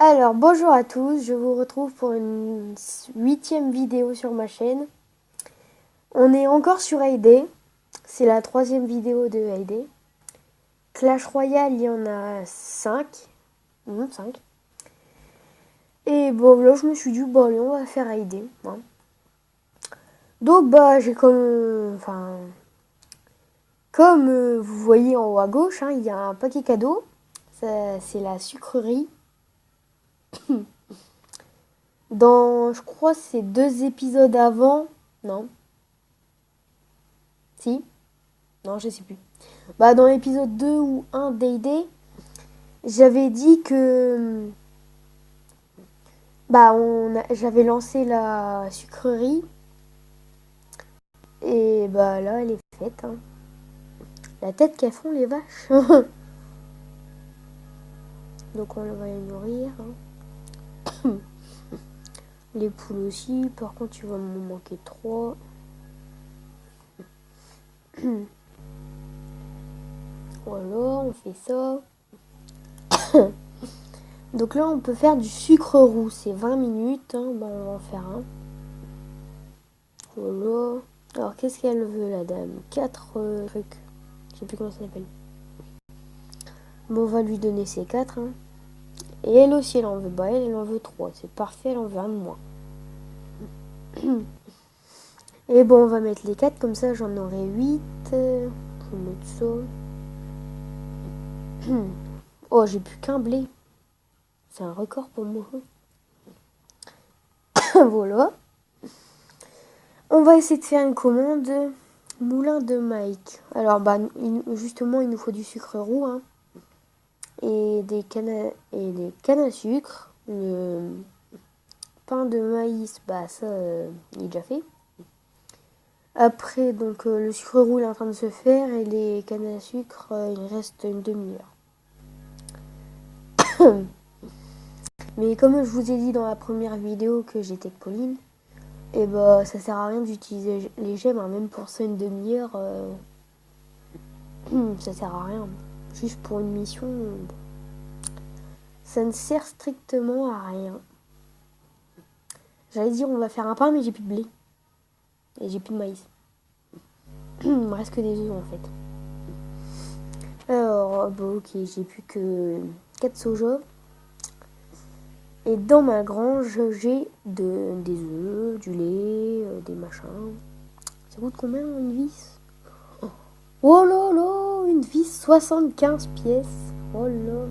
Alors, bonjour à tous, je vous retrouve pour une 8e vidéo sur ma chaîne. On est encore sur Hay, c'est la 3e vidéo de Hay. Clash Royale, il y en a 5. 5. Et bon, là, je me suis dit, bon, allez, on va faire Hay. Hein. Donc, j'ai comme vous voyez en haut à gauche, hein, il y a un paquet cadeau. C'est la sucrerie. Je crois, c'est 2 épisodes avant. Non. Si. Non, je sais plus. Dans l'épisode 2 ou 1 d'Hay, j'avais dit que j'avais lancé la sucrerie. Et là, elle est faite. Hein. La tête qu'elles font les vaches. Donc on va les nourrir. Hein. Les poules aussi. Par contre, il va me manquer 3. Voilà, on fait ça. Donc là, on peut faire du sucre roux. C'est 20 minutes. Hein. On va en faire un. Voilà. Alors, qu'est-ce qu'elle veut, la dame 4 trucs. Je sais plus comment ça s'appelle. Bon, on va lui donner ces 4. Hein. Et elle aussi, elle en veut. Elle en veut 3. C'est parfait, elle en veut un de moins. Et bon, on va mettre les 4. Comme ça, j'en aurai 8. Je vais mettre ça. Oh, j'ai plus qu'un blé. C'est un record pour moi. Voilà. On va essayer de faire une commande moulin de Mike. Alors, justement, il nous faut du sucre roux. Hein. Et des cannes à sucre. Le pain de maïs, ça, il est déjà fait. Après, donc, le sucre roux est en train de se faire et les cannes à sucre, il reste une demi-heure. Mais comme je vous ai dit dans la première vidéo que j'étais avec Pauline, et ça sert à rien d'utiliser les gemmes, hein, même pour ça une demi-heure, ça sert à rien. Juste pour une mission, ça ne sert strictement à rien. J'allais dire on va faire un pain, mais j'ai plus de blé. Et j'ai plus de maïs. Il me reste que des œufs en fait. Alors, ok, j'ai plus que 4 soja. Et dans ma grange, j'ai des œufs, du lait, des machins. Ça coûte combien une vis? Oh là là, une vis 75 pièces. Oh là.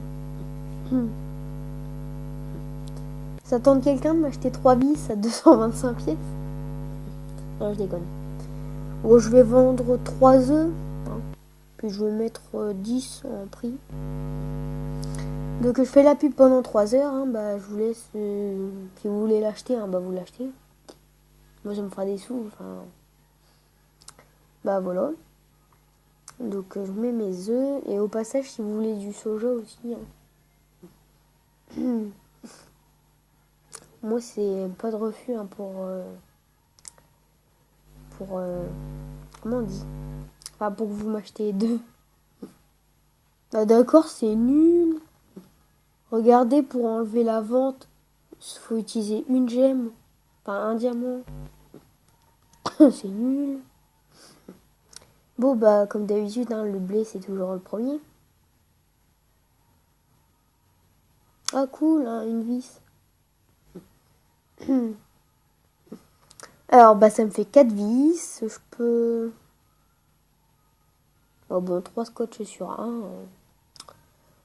Ça tente quelqu'un de m'acheter 3 vis à 225 pièces? Non, je déconne. Bon, je vais vendre 3 œufs. Hein. Puis je vais mettre 10 en prix. Donc je fais la pub pendant 3 heures. Hein. Je vous laisse. Si vous voulez l'acheter, hein, vous l'achetez. Moi, ça me fera des sous. Enfin. Voilà. Donc je mets mes œufs. Et au passage, si vous voulez du soja aussi. Hein. Moi, c'est pas de refus hein, pour comment on dit? Enfin, pour que vous m'achetez 2. D'accord, c'est nul. Regardez, pour enlever la vente, il faut utiliser une gemme. Enfin, un diamant. C'est nul. Bon, comme d'habitude, hein, le blé, c'est toujours le premier. Ah, cool, hein, une vis. Alors, ça me fait 4 vis. Je peux... Oh, 3 scotch sur 1.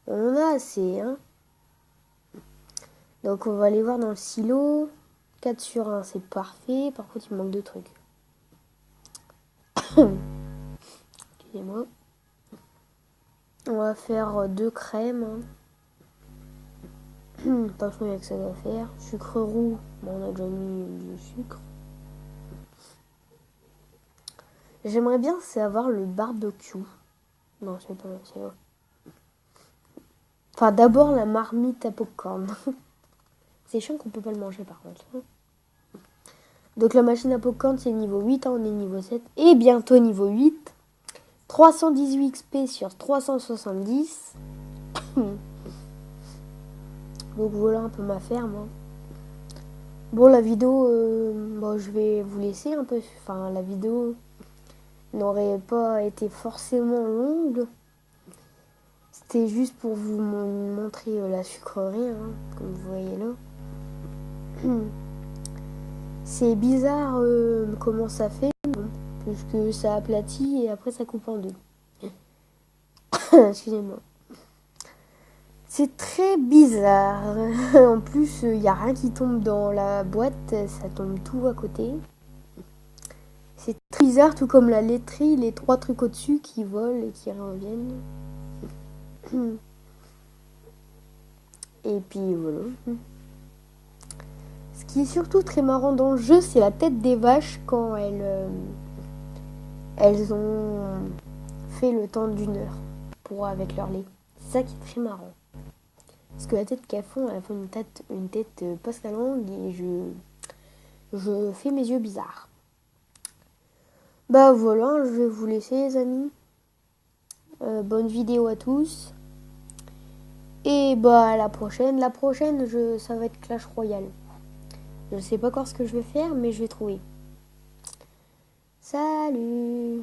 On en a assez, hein. Donc, on va aller voir dans le silo. 4 sur 1, c'est parfait. Par contre, il manque 2 trucs. Excusez-moi. On va faire 2 crèmes. Attention, il y a que ça doit faire. Sucre roux. On a déjà mis du sucre. J'aimerais bien avoir le barbecue. Non, c'est pas c'est vrai. Enfin, d'abord la marmite à popcorn. C'est chiant qu'on peut pas le manger par contre. Donc la machine à popcorn c'est niveau 8, hein, on est niveau 7. Et bientôt niveau 8. 318 XP sur 370. Donc voilà un peu ma ferme. Hein. Bon, la vidéo, je vais vous laisser un peu. Enfin, la vidéo n'aurait pas été forcément longue. C'était juste pour vous montrer la sucrerie, hein, comme vous voyez là. C'est bizarre comment ça fait, puisque ça aplatit et après ça coupe en deux. Excusez-moi. C'est très bizarre. En plus, il n'y a rien qui tombe dans la boîte, ça tombe tout à côté. C'est très bizarre, tout comme la laiterie, les 3 trucs au-dessus qui volent et qui reviennent. Et puis voilà. Ce qui est surtout très marrant dans le jeu, c'est la tête des vaches quand elles ont fait le temps d'une heure avec leur lait. C'est ça qui est très marrant. Parce que la tête qu'elles font, elles font une tête passe la langue et je fais mes yeux bizarres. Bah voilà, je vais vous laisser les amis. Bonne vidéo à tous. Et bah à la prochaine. La prochaine, ça va être Clash Royale. Je ne sais pas encore ce que je vais faire, mais je vais trouver. Salut!